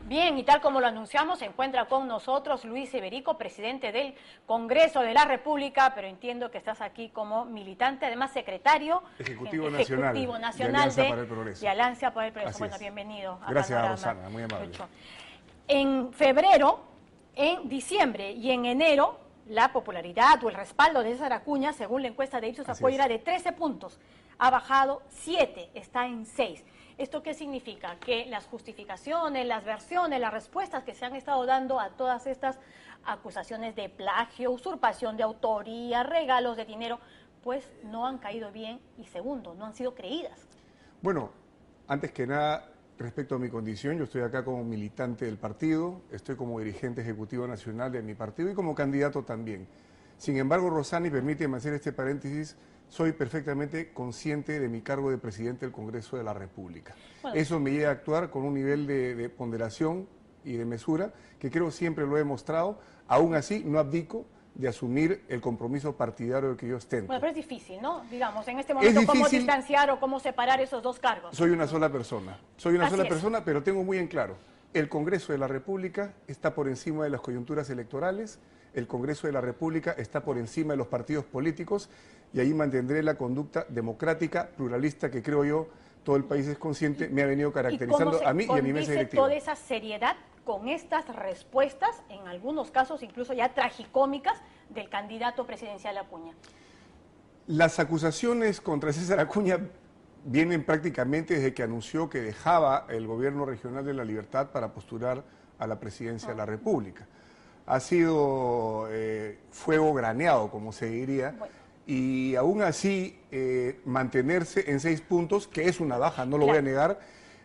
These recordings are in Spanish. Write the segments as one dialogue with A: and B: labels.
A: Bien, y tal como lo anunciamos, se encuentra con nosotros Luis Iberico, presidente del Congreso de la República, pero entiendo que estás aquí como militante, además secretario
B: Ejecutivo
A: Nacional
B: de Alianza para el Progreso.
A: de Alianza para el Progreso.
B: Así
A: Bueno,
B: es.
A: bienvenido a
B: Gracias,
A: Panorama.
B: Rosana, muy amable.
A: En febrero, en diciembre y en enero, la popularidad o el respaldo de César Acuña, según la encuesta de Ipsos Apoyo, era de 13 puntos. Ha bajado 7, está en 6. ¿Esto qué significa? Que las justificaciones, las versiones, las respuestas que se han estado dando a todas estas acusaciones de plagio, usurpación de autoría, regalos de dinero, pues no han caído bien y segundo, no han sido creídas.
B: Bueno, antes que nada, respecto a mi condición, yo estoy acá como militante del partido, estoy como dirigente ejecutivo nacional de mi partido y como candidato también. Sin embargo, Rosana, y permíteme hacer este paréntesis, soy perfectamente consciente de mi cargo de presidente del Congreso de la República. Bueno, eso me lleva a actuar con un nivel de ponderación y de mesura que creo siempre lo he demostrado. Aún así, no abdico de asumir el compromiso partidario que yo ostento.
A: Bueno, pero es difícil, ¿no? Digamos, en este momento, ¿cómo distanciar o cómo separar esos dos cargos?
B: Soy una sola persona, pero tengo muy en claro, el Congreso de la República está por encima de las coyunturas electorales, el Congreso de la República está por encima de los partidos políticos y ahí mantendré la conducta democrática, pluralista, que creo yo todo el país es consciente, me ha venido caracterizando a mí y a mi mesa directiva.
A: Toda esa seriedad con estas respuestas, en algunos casos incluso ya tragicómicas, del candidato presidencial Acuña?
B: Las acusaciones contra César Acuña vienen prácticamente desde que anunció que dejaba el gobierno regional de La Libertad para postular a la presidencia de la República. Ha sido fuego graneado, como se diría, y aún así mantenerse en 6 puntos, que es una baja, no lo voy a negar,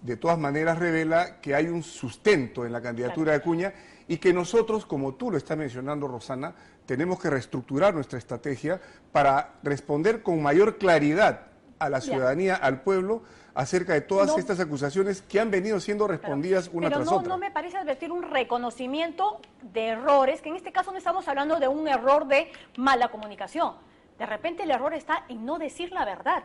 B: de todas maneras revela que hay un sustento en la candidatura de Acuña y que nosotros, como tú lo estás mencionando, Rosana, tenemos que reestructurar nuestra estrategia para responder con mayor claridad a la ciudadanía, al pueblo, acerca de todas estas acusaciones que han venido siendo respondidas una tras otra.
A: Pero no me parece advertir un reconocimiento de errores, que en este caso no estamos hablando de un error de mala comunicación. De repente el error está en no decir la verdad.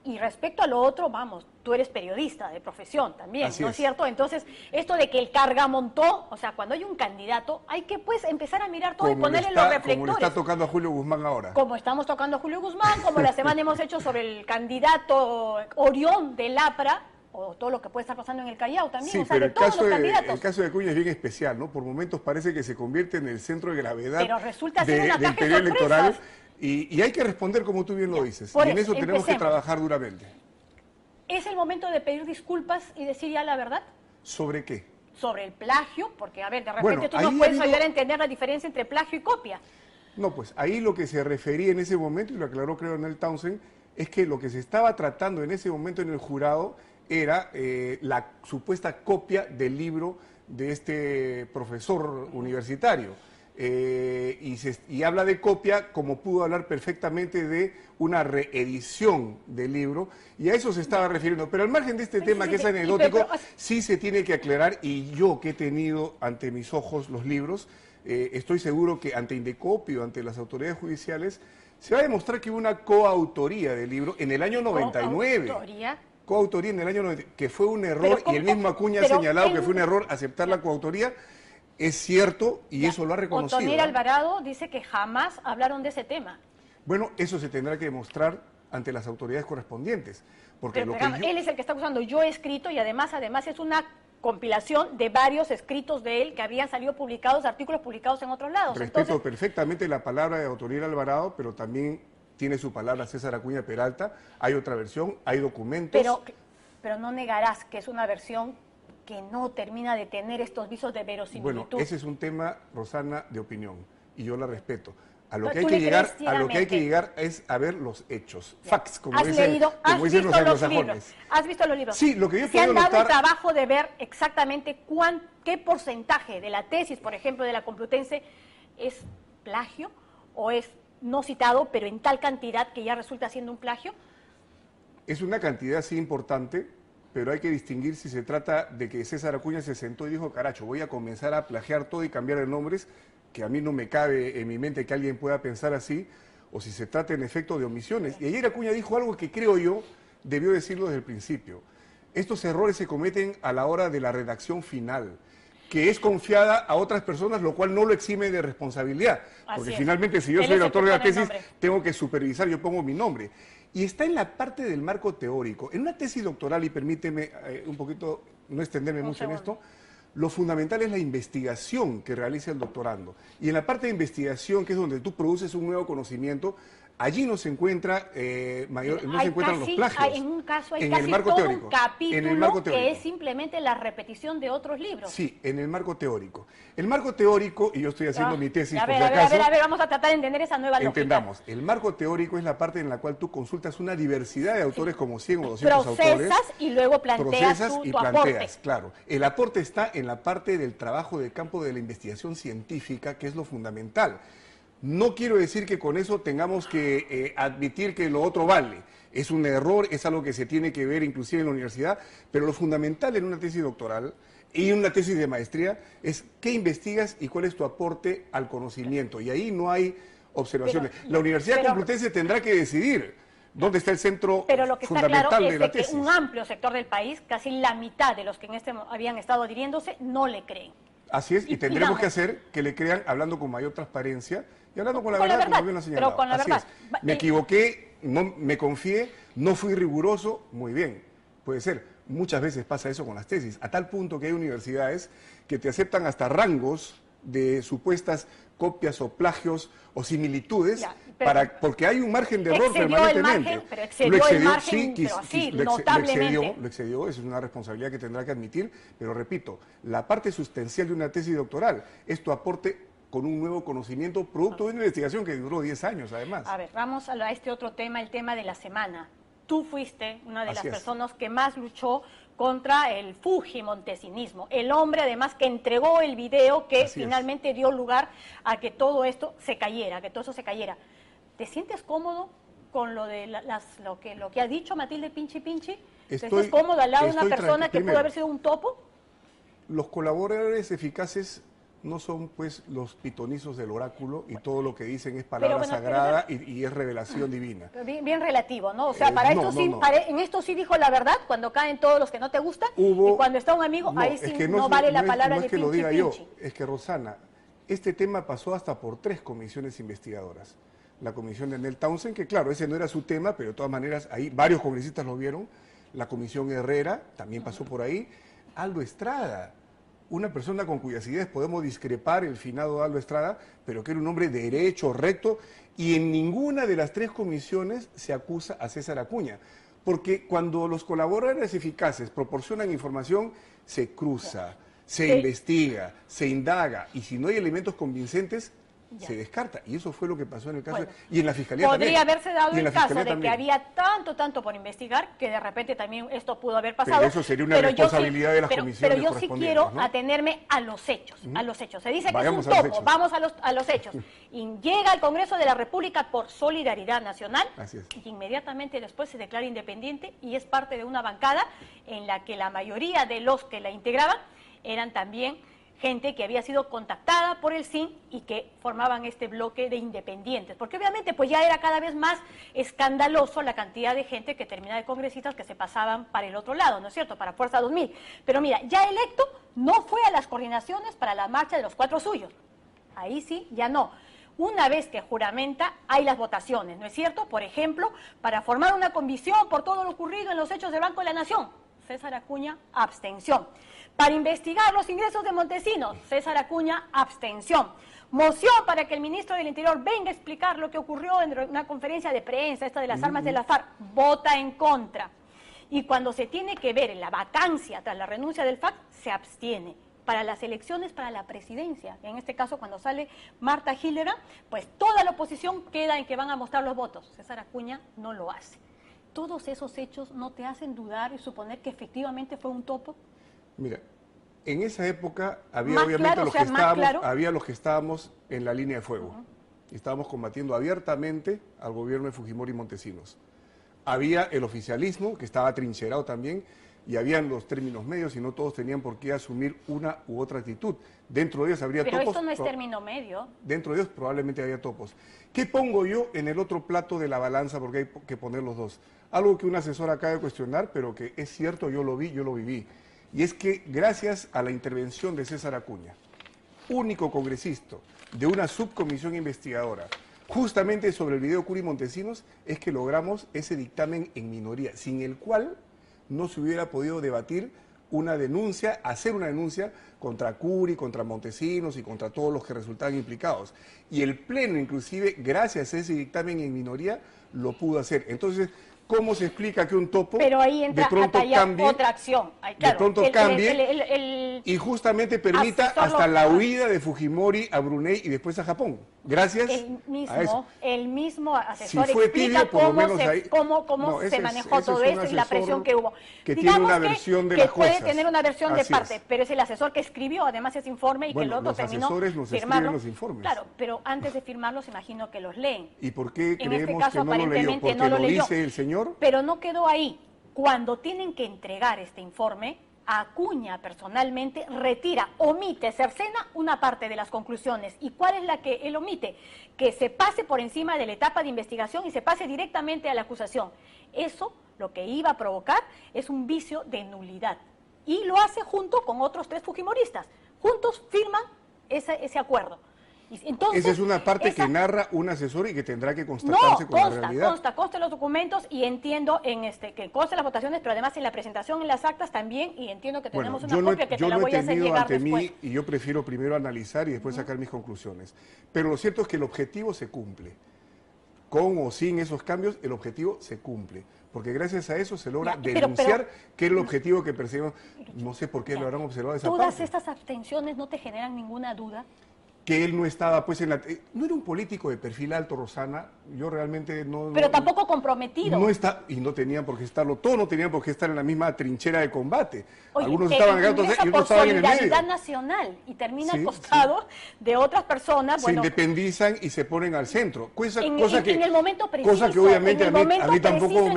A: Y respecto a lo otro, vamos, tú eres periodista de profesión también, ¿no es cierto? Entonces, esto de que el cargamontón, o sea, cuando hay un candidato, hay que pues empezar a mirar todo y ponerle los reflectores.
B: Como le está tocando a Julio Guzmán ahora.
A: Como estamos tocando a Julio Guzmán, como la semana hemos hecho sobre el candidato Orión del APRA, o todo lo que puede estar pasando en el Callao también,
B: sí,
A: o sea,
B: pero
A: de todos los candidatos.
B: El caso de Acuña es bien especial, ¿no? Por momentos parece que se convierte en el centro de gravedad
A: pero resulta ser un ataque
B: del periodo
A: de
B: electoral. Y hay que responder como tú bien lo dices. Y en eso tenemos que trabajar duramente.
A: ¿Es el momento de pedir disculpas y decir ya la verdad?
B: ¿Sobre qué?
A: Sobre el plagio, porque a ver, de repente tú no puedes ayudar a entender la diferencia entre plagio y copia.
B: No, pues ahí lo que se refería en ese momento, y lo aclaró creo Nel Townsend, es que lo que se estaba tratando en ese momento en el jurado era la supuesta copia del libro de este profesor universitario. Y habla de copia como pudo hablar perfectamente de una reedición del libro, y a eso se estaba refiriendo. Pero al margen de este tema que es anecdótico, sí se tiene que aclarar, y yo que he tenido ante mis ojos los libros, estoy seguro que ante Indecopio, ante las autoridades judiciales, se va a demostrar que hubo una coautoría del libro en el año 99. Coautoría en el año 90, que fue un error, y el mismo Acuña ha señalado que fue un error aceptar la coautoría. Es cierto, y eso lo ha reconocido.
A: Otoniel Alvarado dice que jamás hablaron de ese tema.
B: Bueno, eso se tendrá que demostrar ante las autoridades correspondientes. Porque
A: él es el que está acusando, yo he escrito, y además es una compilación de varios escritos de él que habían salido publicados, artículos publicados en otros lados.
B: Respeto perfectamente la palabra de Otoniel Alvarado, pero también tiene su palabra César Acuña Peralta. Hay otra versión, hay documentos.
A: Pero no negarás que es una versión que no termina de tener estos visos de verosimilitud.
B: Bueno, ese es un tema, Rosana, de opinión, y yo la respeto. A lo que hay que llegar es a ver los hechos, facts, como dicen los anglosajones.
A: ¿Has visto los libros?
B: Sí, lo que yo
A: ¿Se han dado el trabajo de ver exactamente qué porcentaje de la tesis, por ejemplo, de la Complutense, es plagio o es no citado, pero en tal cantidad que ya resulta siendo un plagio?
B: Es una cantidad sí importante, pero hay que distinguir si se trata de que César Acuña se sentó y dijo, caracho, voy a comenzar a plagiar todo y cambiar de nombres, que a mí no me cabe en mi mente que alguien pueda pensar así, o si se trata en efecto de omisiones. Y ayer Acuña dijo algo que creo yo debió decirlo desde el principio. Estos errores se cometen a la hora de la redacción final. que es confiada a otras personas, lo cual no lo exime de responsabilidad. Porque finalmente, si yo soy el autor de la tesis, tengo que supervisar, yo pongo mi nombre. Y está en la parte del marco teórico. En una tesis doctoral, y permíteme un poquito no extenderme mucho en esto, lo fundamental es la investigación que realiza el doctorando. Y en la parte de investigación, que es donde tú produces un nuevo conocimiento, allí no se encuentra no se encuentran los plagios.
A: En un caso hay casi todo un capítulo que es simplemente la repetición de otros libros.
B: Sí, en el marco teórico. El marco teórico, y yo estoy haciendo mi tesis
A: a
B: por
A: ver,
B: si acaso.
A: A ver, vamos a tratar de entender esa nueva lógica.
B: Entendamos, el marco teórico es la parte en la cual tú consultas una diversidad de autores, como 100 o 200 autores.
A: Procesas y luego planteas tu aporte.
B: Claro. El aporte está en la parte del trabajo de campo de la investigación científica, que es lo fundamental. No quiero decir que con eso tengamos que admitir que lo otro vale. Es un error, es algo que se tiene que ver inclusive en la universidad, pero lo fundamental en una tesis doctoral y una tesis de maestría es qué investigas y cuál es tu aporte al conocimiento. Y ahí no hay observaciones. La Universidad Complutense tendrá que decidir dónde está el centro fundamental de la tesis.
A: Pero lo que está claro es que un amplio sector del país, casi la mitad de los que habían estado adhiriéndose, no le creen.
B: Así es, y tendremos que hacer que le crean hablando con mayor transparencia y hablando con la verdad, como bien lo señalado.
A: Pero con la verdad.
B: Me equivoqué, no me confié, no fui riguroso, muy bien, puede ser. Muchas veces pasa eso con las tesis, a tal punto que hay universidades que te aceptan hasta rangos de supuestas copias o plagios o similitudes, porque hay un margen de error permanentemente.
A: Excedió el margen, notablemente.
B: Lo excedió, eso es una responsabilidad que tendrá que admitir, pero repito, la parte sustancial de una tesis doctoral es tu aporte con un nuevo conocimiento, producto de una investigación que duró 10 años además.
A: A ver, vamos a este otro tema, el tema de la semana. Tú fuiste una de las personas que más luchó contra el fujimontesinismo, el hombre además que entregó el video que finalmente dio lugar a que todo esto se cayera, que todo eso se cayera. ¿Te sientes cómodo con lo de lo que ha dicho Matilde Pinchi Pinchi? ¿Te sientes cómodo al lado de una persona que pudo haber sido un topo?
B: Los colaboradores eficaces no son pues los pitonizos del oráculo y todo lo que dicen es palabra sagrada y es revelación divina.
A: Bien relativo, ¿no? O sea, en esto sí dijo la verdad, cuando caen todos los que no te gustan, y cuando está un amigo, ahí sí no vale la palabra de Pinchi Pinchi.
B: No es que lo diga yo, es que Rosana, este tema pasó hasta por 3 comisiones investigadoras. La comisión de Nel Townsend, que claro, ese no era su tema, pero de todas maneras ahí varios congresistas lo vieron. La comisión Herrera también pasó por ahí. Aldo Estrada, una persona con cuyas ideas podemos discrepar, el finado Aldo Estrada, pero que era un hombre derecho, recto, y en ninguna de las 3 comisiones se acusa a César Acuña. Porque cuando los colaboradores eficaces proporcionan información, se cruza, se investiga, se indaga, y si no hay elementos convincentes, se descarta. Y eso fue lo que pasó en el caso. Y en la Fiscalía también.
A: Podría haberse dado el caso de que había tanto por investigar, que de repente también esto pudo haber pasado.
B: Pero eso sería una responsabilidad de las comisiones.
A: Pero yo sí quiero atenerme a los hechos. A los hechos. Se dice que es un topo. Vamos a los hechos. Y llega al Congreso de la República por Solidaridad Nacional. Y inmediatamente después se declara independiente y es parte de una bancada en la que la mayoría de los que la integraban eran también gente que había sido contactada por el CIN y que formaban este bloque de independientes, porque obviamente pues ya era cada vez más escandaloso la cantidad de gente que terminaba de congresistas que se pasaban para el otro lado, ¿no es cierto?, para Fuerza 2000. Pero mira, ya electo no fue a las coordinaciones para la marcha de los 4 suyos, ahí sí, ya no. Una vez que juramenta, hay las votaciones, ¿no es cierto? Por ejemplo, para formar una comisión por todo lo ocurrido en los hechos del Banco de la Nación, César Acuña, abstención. Para investigar los ingresos de Montesinos, César Acuña, abstención. Moción para que el ministro del Interior venga a explicar lo que ocurrió en una conferencia de prensa, esta de las armas de la FARC, vota en contra. Y cuando se tiene que ver en la vacancia tras la renuncia del FARC, se abstiene. Para las elecciones, para la presidencia, en este caso cuando sale Marta Hillebrand, pues toda la oposición queda en que van a mostrar los votos. César Acuña no lo hace. ¿Todos esos hechos no te hacen dudar y suponer que efectivamente fue un topo?
B: Mira, en esa época había obviamente los que estábamos en la línea de fuego. Y estábamos combatiendo abiertamente al gobierno de Fujimori y Montesinos. Había el oficialismo, que estaba trincherado también, y habían los términos medios, y no todos tenían por qué asumir una u otra actitud. Dentro de ellos habría topos.
A: Pero esto no es término medio.
B: Dentro de ellos probablemente había topos. ¿Qué pongo yo en el otro plato de la balanza? Porque hay que poner los dos. Algo que un asesor acaba de cuestionar, pero que es cierto, yo lo vi, yo lo viví. y es que gracias a la intervención de César Acuña, único congresista de una subcomisión investigadora, justamente sobre el video Curi Montesinos, es que logramos ese dictamen en minoría, sin el cual no se hubiera podido debatir una denuncia, hacer una denuncia contra Curi, contra Montesinos y contra todos los que resultaban implicados. Y el Pleno, inclusive, gracias a ese dictamen en minoría, lo pudo hacer. Entonces, ¿cómo se explica que un topo
A: pero ahí entra
B: de pronto cambie,
A: otra acción? Ay, claro,
B: de pronto cambie y justamente permita hasta la huida de Fujimori a Brunei y después a Japón? Gracias a eso.
A: El mismo asesor
B: si fue
A: explica
B: tibio,
A: cómo se manejó todo esto y la presión que hubo.
B: Que tiene una versión de las cosas.
A: Puede tener una versión de parte, pero es el asesor que escribió además ese informe y que el otro terminó firmarlo.
B: Los informes.
A: Claro, pero antes de firmarlos imagino que los leen.
B: ¿Y por qué creemos
A: este caso,
B: que no lo leyó? ¿Porque
A: no lo leyó,
B: dice el señor?
A: Pero no quedó ahí. Cuando tienen que entregar este informe, Acuña personalmente retira, omite, cercena una parte de las conclusiones. ¿Y cuál es la que él omite? Que se pase por encima de la etapa de investigación y se pase directamente a la acusación. Eso lo que iba a provocar es un vicio de nulidad. Y lo hace junto con otros 3 fujimoristas. Juntos firman ese acuerdo. Entonces,
B: esa es una parte que narra un asesor y que tendrá que constatarse con la realidad.
A: Consta en los documentos y entiendo que consta en las votaciones, pero además en la presentación en las actas también, y entiendo que tenemos una copia que te la voy a hacer llegar después.
B: Y yo prefiero primero analizar y después sacar mis conclusiones. Pero lo cierto es que el objetivo se cumple. Con o sin esos cambios, el objetivo se cumple. Porque gracias a eso se logra denunciar que era el objetivo que perseguimos. No sé por qué lo habrán observado esa parte.
A: ¿Todas estas abstenciones no te generan ninguna duda?
B: Que él no estaba pues en la... No era un político de perfil alto, Rosana, yo realmente no...
A: Pero tampoco comprometido.
B: No está, y no tenían por qué estarlo, todos no tenían por qué estar en la misma trinchera de combate.
A: Oye,
B: algunos estaban acá, y otros estaban en el medio.
A: Solidaridad nacional y termina al costado de otras personas.
B: Se independizan y se ponen al centro.
A: En el momento preciso.
B: Cosa que obviamente a mí tampoco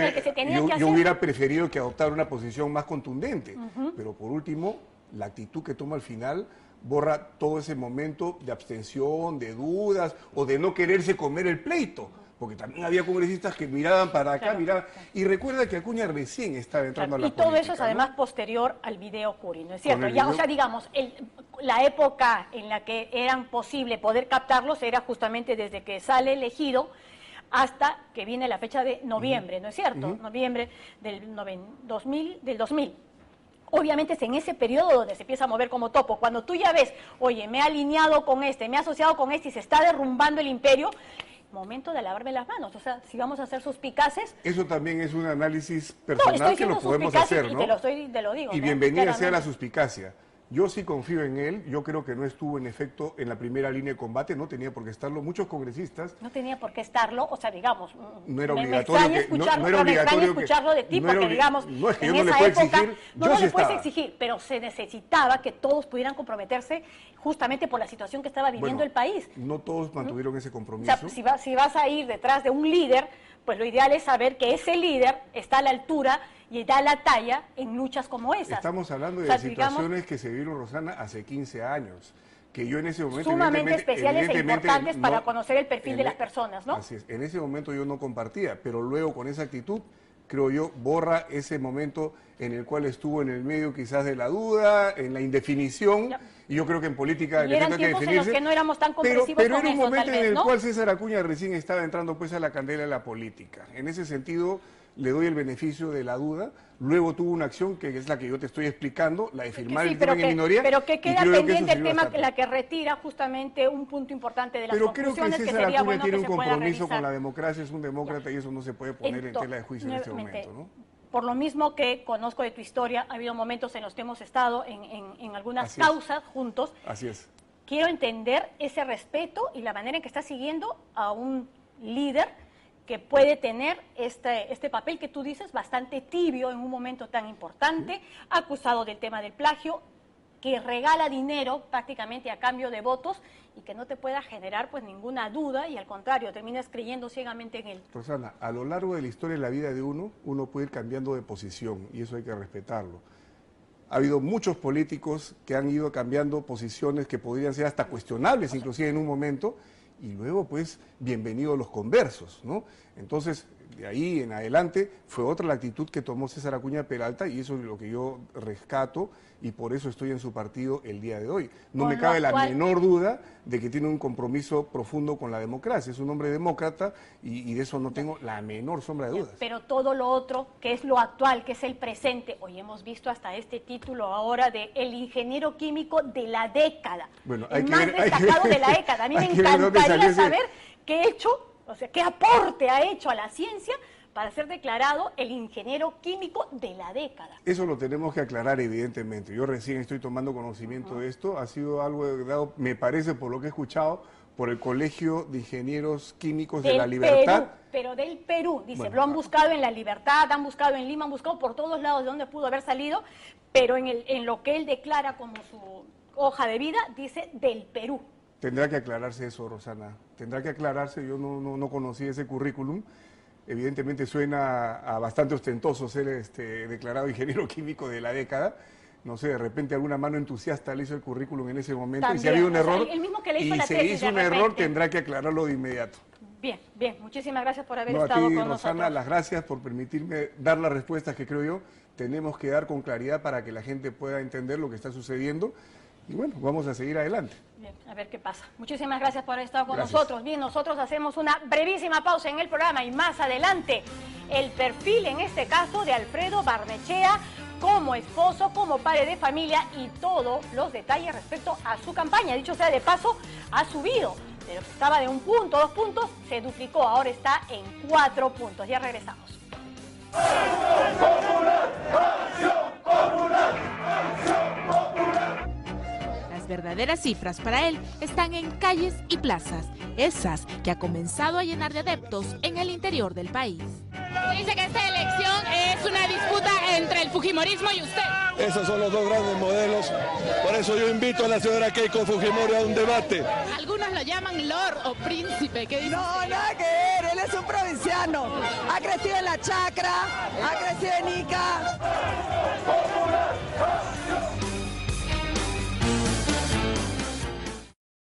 B: yo hubiera preferido que adoptara una posición más contundente. Pero por último, la actitud que toma al final borra todo ese momento de abstención, de dudas o de no quererse comer el pleito, porque también había congresistas que miraban para acá, miraban, y recuerda que Acuña recién estaba entrando a la política.
A: Y todo eso es además posterior al video Curi, ¿no es cierto? Ya, o sea, digamos, la época en la que eran posible poder captarlos era justamente desde que sale elegido hasta que viene la fecha de noviembre, ¿no es cierto? Noviembre del 2000. Obviamente es en ese periodo donde se empieza a mover como topo. Cuando tú ya ves, oye, me he alineado con este, me he asociado con este y se está derrumbando el imperio, momento de lavarme las manos. O sea, si vamos a ser suspicaces...
B: Eso también es un análisis personal que lo podemos hacer, ¿no?
A: Y te lo digo.
B: Y bienvenida sea la suspicacia. Yo sí confío en él, yo creo que no estuvo en efecto en la primera línea de combate, no tenía por qué estarlo. Muchos congresistas...
A: No tenía por qué estarlo, o sea, digamos...
B: No era obligatorio
A: me extraña escucharlo de ti, porque digamos,
B: no es que
A: en
B: yo no
A: esa
B: le puedo
A: época,
B: exigir,
A: no le puedes exigir, pero se necesitaba que todos pudieran comprometerse justamente por la situación que estaba viviendo el país.
B: No todos mantuvieron ese compromiso.
A: O sea, si vas a ir detrás de un líder, pues lo ideal es saber que ese líder está a la altura y da la talla en luchas como esas.
B: Estamos hablando de situaciones que se vieron, Rosana, hace 15 años, que yo en ese momento...
A: Sumamente especiales e importantes para conocer el perfil de las personas, ¿no?
B: Así es, en ese momento yo no compartía, pero luego con esa actitud, creo yo, borra ese momento en el cual estuvo en el medio quizás de la duda, en la indefinición, y yo creo que en política
A: y eran tiempos en los que no éramos tan comprensivos
B: pero
A: con
B: era un momento
A: tal vez,
B: en el
A: ¿no?
B: cual César Acuña recién estaba entrando pues a la candela de la política. En ese sentido, le doy el beneficio de la duda. Luego tuvo una acción que es la que yo te estoy explicando, la de firmar el tema en minoría.
A: Pero que queda pendiente el tema, la que retira justamente un punto importante de las conclusiones,
B: que César Acuña tiene un compromiso con la democracia, es un demócrata y eso no se puede poner en tela de juicio en este momento, ¿no?
A: Por lo mismo que conozco de tu historia, ha habido momentos en los que hemos estado en algunas causas juntos.
B: Así es.
A: Quiero entender ese respeto y la manera en que estás siguiendo a un líder que puede tener este papel que tú dices bastante tibio en un momento tan importante, acusado del tema del plagio, que regala dinero prácticamente a cambio de votos y que no te pueda generar pues ninguna duda y al contrario, terminas creyendo ciegamente en él.
B: Rosana, a lo largo de la historia de la vida de uno puede ir cambiando de posición y eso hay que respetarlo. Ha habido muchos políticos que han ido cambiando posiciones que podrían ser hasta cuestionables, inclusive en un momento, y luego, pues, bienvenidos los conversos, ¿no? Entonces, de ahí en adelante fue otra la actitud que tomó César Acuña Peralta, y eso es lo que yo rescato, y por eso estoy en su partido el día de hoy. No me cabe la menor duda de que tiene un compromiso profundo con la democracia. Es un hombre demócrata y de eso no tengo la menor sombra de dudas.
A: Pero todo lo otro, que es lo actual, que es el presente, hoy hemos visto hasta este título ahora de el ingeniero químico de la década.
B: Bueno,
A: el más destacado de la década. A mí me encantaría saber qué hecho, o sea, qué aporte ha hecho a la ciencia para ser declarado el ingeniero químico de la década.
B: Eso lo tenemos que aclarar, evidentemente. Yo recién estoy tomando conocimiento de esto. Ha sido algo dado, me parece, por lo que he escuchado, por el Colegio de Ingenieros Químicos de la Libertad.
A: Perú, pero del Perú, dice, bueno, lo han buscado en La Libertad, han buscado en Lima, han buscado por todos lados de donde pudo haber salido, pero en lo que él declara como su hoja de vida, dice del Perú.
B: Tendrá que aclararse eso, Rosana. Tendrá que aclararse. Yo no conocí ese currículum. Evidentemente suena a bastante ostentoso ser declarado ingeniero químico de la década. No sé, de repente alguna mano entusiasta le hizo el currículum en ese momento.
A: También,
B: y si ha habido un error,
A: el mismo que le hizo
B: y
A: la
B: se
A: tesis,
B: hizo un error, tendrá que aclararlo de inmediato.
A: Bien, bien. Muchísimas gracias por haber
B: a
A: estado
B: ti,
A: con
B: Rosana,
A: nosotros.
B: las gracias por permitirme dar las respuestas que creo yo tenemos que dar con claridad para que la gente pueda entender lo que está sucediendo. Y bueno, vamos a seguir adelante.
A: Bien, a ver qué pasa. Muchísimas gracias por haber estado con nosotros. Bien, nosotros hacemos una brevísima pausa en el programa y más adelante el perfil, en este caso, de Alfredo Barnechea como esposo, como padre de familia y todos los detalles respecto a su campaña. Dicho sea de paso, ha subido. De lo que estaba de 1 punto, 2 puntos, se duplicó. Ahora está en 4 puntos. Ya regresamos.
C: Las verdaderas cifras para él están en calles y plazas, esas que ha comenzado a llenar de adeptos en el interior del país.
D: Dice que esta elección es una disputa entre el fujimorismo y usted.
E: Esos son los dos grandes modelos. Por eso yo invito a la señora Keiko Fujimori a un debate.
D: Algunos lo llaman lord o príncipe. ¿Qué dice?
F: No, nada que ver. Él es un provinciano. Ha crecido en La Chacra, ha crecido en Ica.